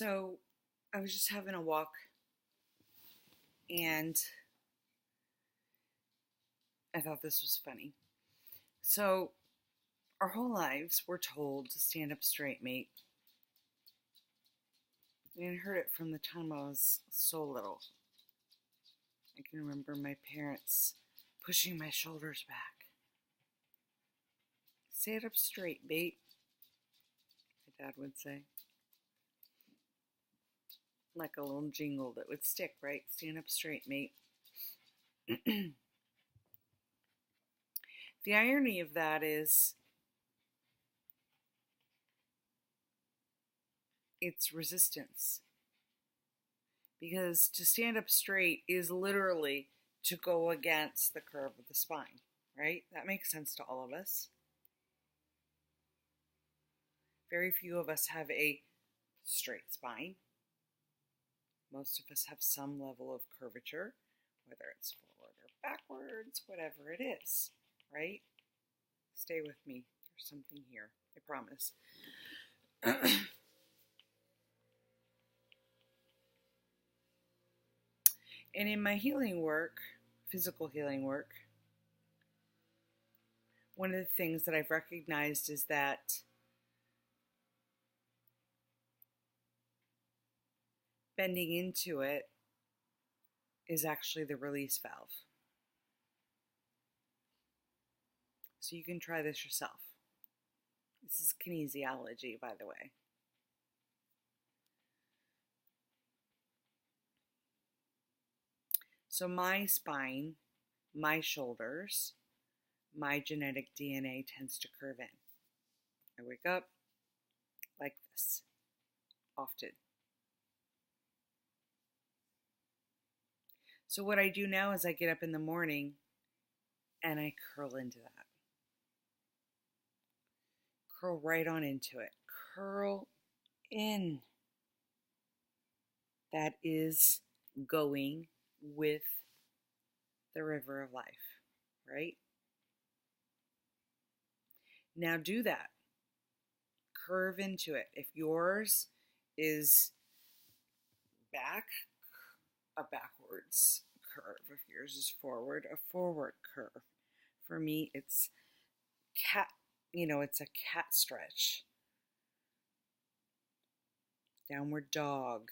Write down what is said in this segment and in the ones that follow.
So I was just having a walk and I thought this was funny. So, our whole lives we're told to stand up straight, mate. And I heard it from the time I was so little. I can remember my parents pushing my shoulders back. Stand up straight, mate, my dad would say. Like a little jingle that would stick, right? Stand up straight, mate. The irony of that is it's resistance. Because to stand up straight is literally to go against the curve of the spine, right? That makes sense to all of us. Very few of us have a straight spine. Most of us have some level of curvature, whether it's forward or backwards, whatever it is, right? Stay with me. There's something here, I promise. And in my healing work, physical healing work, one of the things that I've recognized is that bending into it is actually the release valve. So you can try this yourself. This is kinesiology, by the way. So my spine, my shoulders, my genetic DNA tends to curve in. I wake up like this, often. So what I do now is I get up in the morning and I curl into that. Curl right on into it. Curl in. That is going with the river of life, right? Now do that. Curve into it. If yours is back, a backwards curve. If yours is forward, a forward curve. For me, it's cat, it's a cat stretch. Downward dog.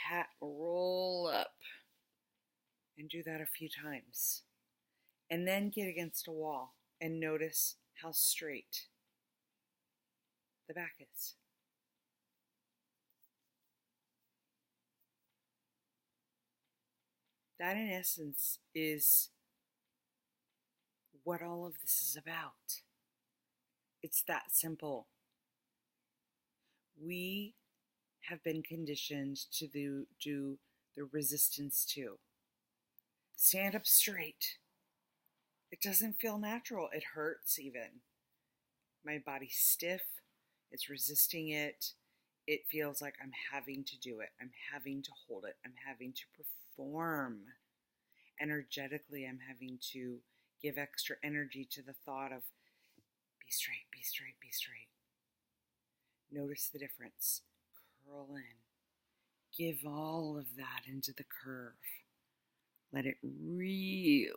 Cat roll up. And do that a few times. And then get against a wall and notice how straight the back is. That, in essence, is what all of this is about. It's that simple. We have been conditioned to do the resistance too. Stand up straight. It doesn't feel natural. It hurts even. My body's stiff. It's resisting it. It feels like I'm having to do it. I'm having to hold it. I'm having to perform. Energetically, I'm having to give extra energy to the thought of be straight, be straight, be straight. Notice the difference. Curl in. Give all of that into the curve. Let it really,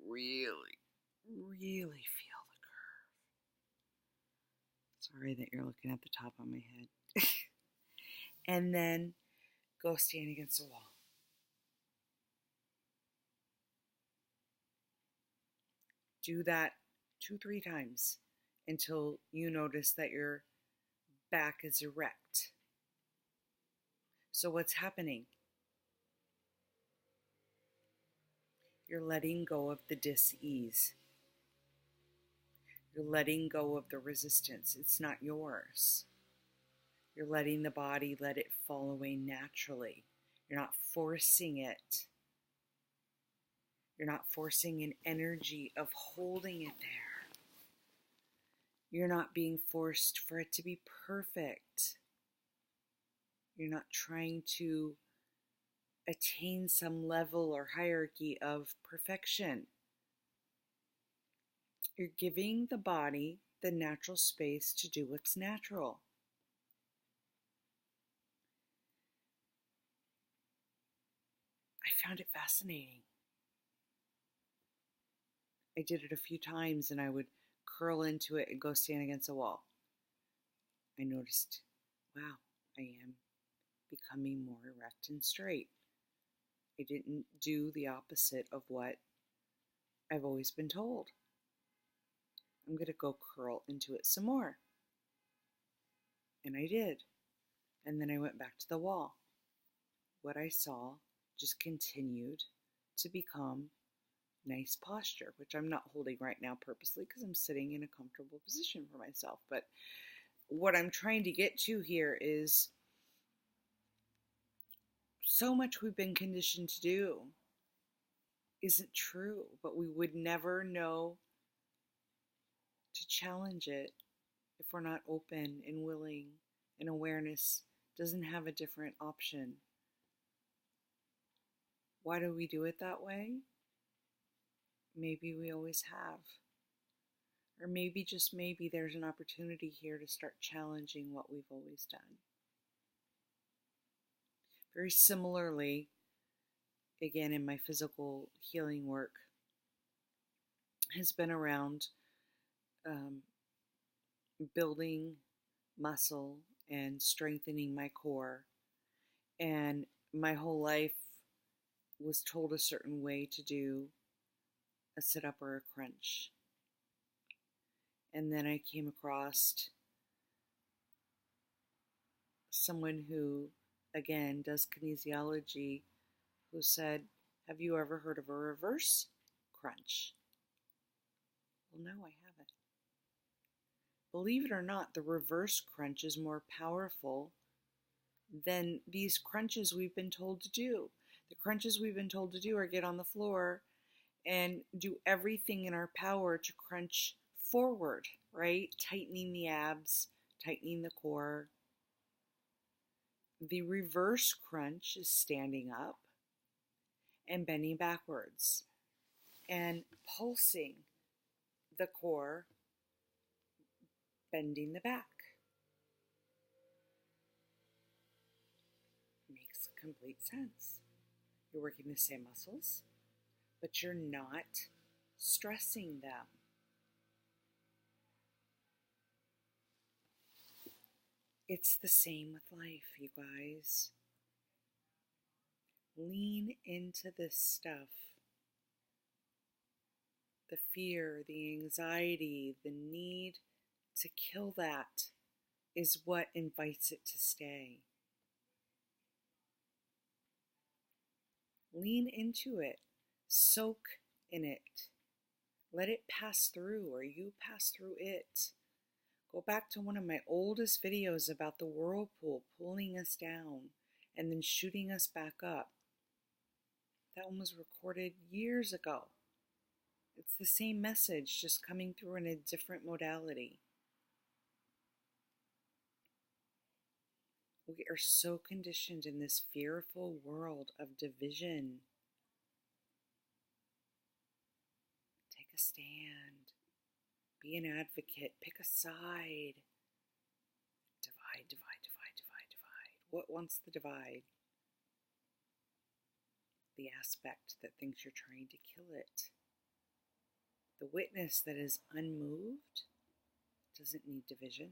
really, really feel the curve. Sorry that you're looking at the top of my head. And then go stand against the wall. Do that 2-3 times until you notice that your back is erect. So what's happening? You're letting go of the dis-ease. You're letting go of the resistance. It's not yours. You're letting the body let it fall away naturally. You're not forcing it. You're not forcing an energy of holding it there. You're not being forced for it to be perfect. You're not trying to attain some level or hierarchy of perfection. You're giving the body the natural space to do what's natural. I found it fascinating. I did it a few times and I would curl into it and go stand against a wall. I noticed, wow, I am becoming more erect and straight. I didn't do the opposite of what I've always been told. I'm going to go curl into it some more. And I did. And then I went back to the wall. What I saw just continued to become nice posture, which I'm not holding right now purposely because I'm sitting in a comfortable position for myself. But what I'm trying to get to here is so much we've been conditioned to do isn't true, but we would never know to challenge it if we're not open and willing, and awareness doesn't have a different option. Why do we do it that way? Maybe we always have. Or maybe, just maybe, there's an opportunity here to start challenging what we've always done. Very similarly, again, in my physical healing work, has been around building muscle and strengthening my core. And my whole life was told a certain way to do a sit-up or a crunch. And then I came across someone who, again, does kinesiology, who said, have you ever heard of a reverse crunch? Well, no, I haven't. Believe it or not, the reverse crunch is more powerful than these crunches we've been told to do. The crunches we've been told to do are get on the floor and do everything in our power to crunch forward, right? Tightening the abs, tightening the core. The reverse crunch is standing up and bending backwards and pulsing the core, bending the back. Makes complete sense. You're working the same muscles, but you're not stressing them. It's the same with life, you guys. Lean into this stuff. The fear, the anxiety, the need to kill that is what invites it to stay. Lean into it. Soak in it. Let it pass through, or you pass through it. Go back to one of my oldest videos about the whirlpool pulling us down and then shooting us back up. That one was recorded years ago. It's the same message, just coming through in a different modality. We are so conditioned in this fearful world of division. Take a stand. Be an advocate. Pick a side. Divide, divide, divide, divide, divide. What wants the divide? The aspect that thinks you're trying to kill it. The witness that is unmoved doesn't need division.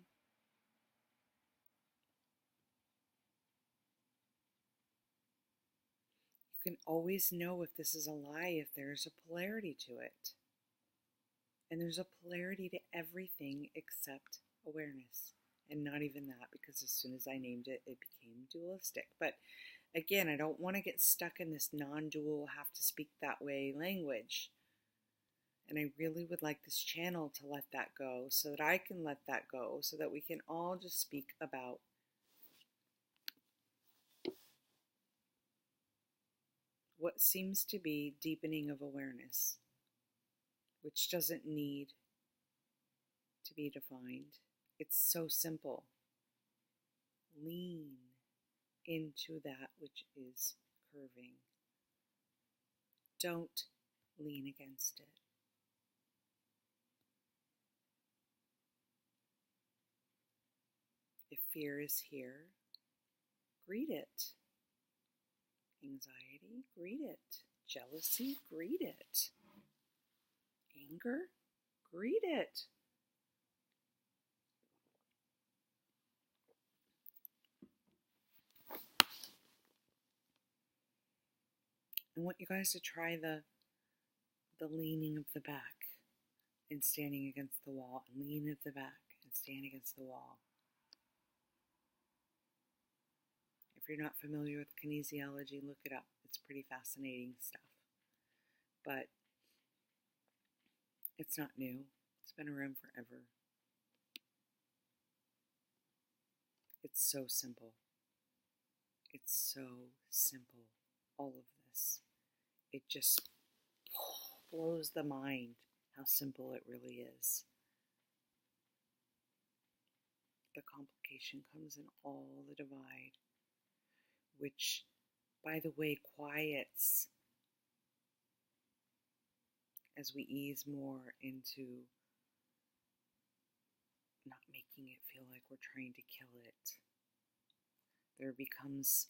You can always know if this is a lie if there's a polarity to it. And there's a polarity to everything except awareness. And not even that, because as soon as I named it, it became dualistic. But again, I don't want to get stuck in this non-dual, have to speak that way language. And I really would like this channel to let that go, so that I can let that go, so that we can all just speak about what seems to be deepening of awareness, which doesn't need to be defined. It's so simple. Lean into that which is curving. Don't lean against it. If fear is here, greet it. Anxiety, greet it. Jealousy, greet it. Anger, greet it. I want you guys to try the leaning of the back and standing against the wall, and lean at the back and stand against the wall. If you're not familiar with kinesiology, look it up. It's pretty fascinating stuff. But it's not new. It's been around forever. It's so simple. It's so simple, all of this. It just blows the mind how simple it really is. The complication comes in all the divide, which, by the way, quiets as we ease more into not making it feel like we're trying to kill it. There becomes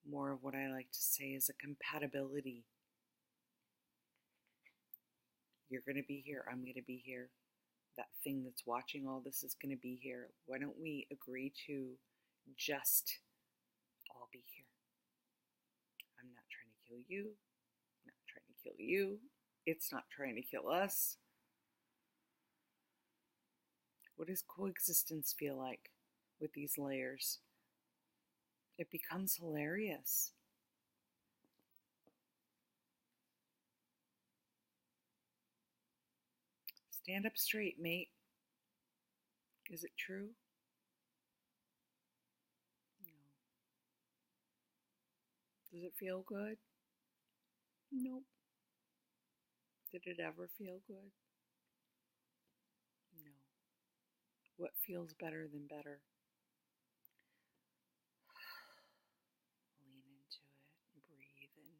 more of what I like to say is a compatibility. You're going to be here. I'm going to be here. That thing that's watching all this is going to be here. Why don't we agree to just all be here? I'm not trying to kill you. I'm not trying to kill you. It's not trying to kill us. What does coexistence feel like with these layers? It becomes hilarious. Stand up straight, mate. Is it true? No. Does it feel good? Nope. Did it ever feel good? No. What feels better than better? Lean into it, breathe, and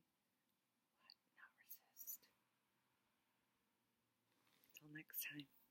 not resist. Until next time.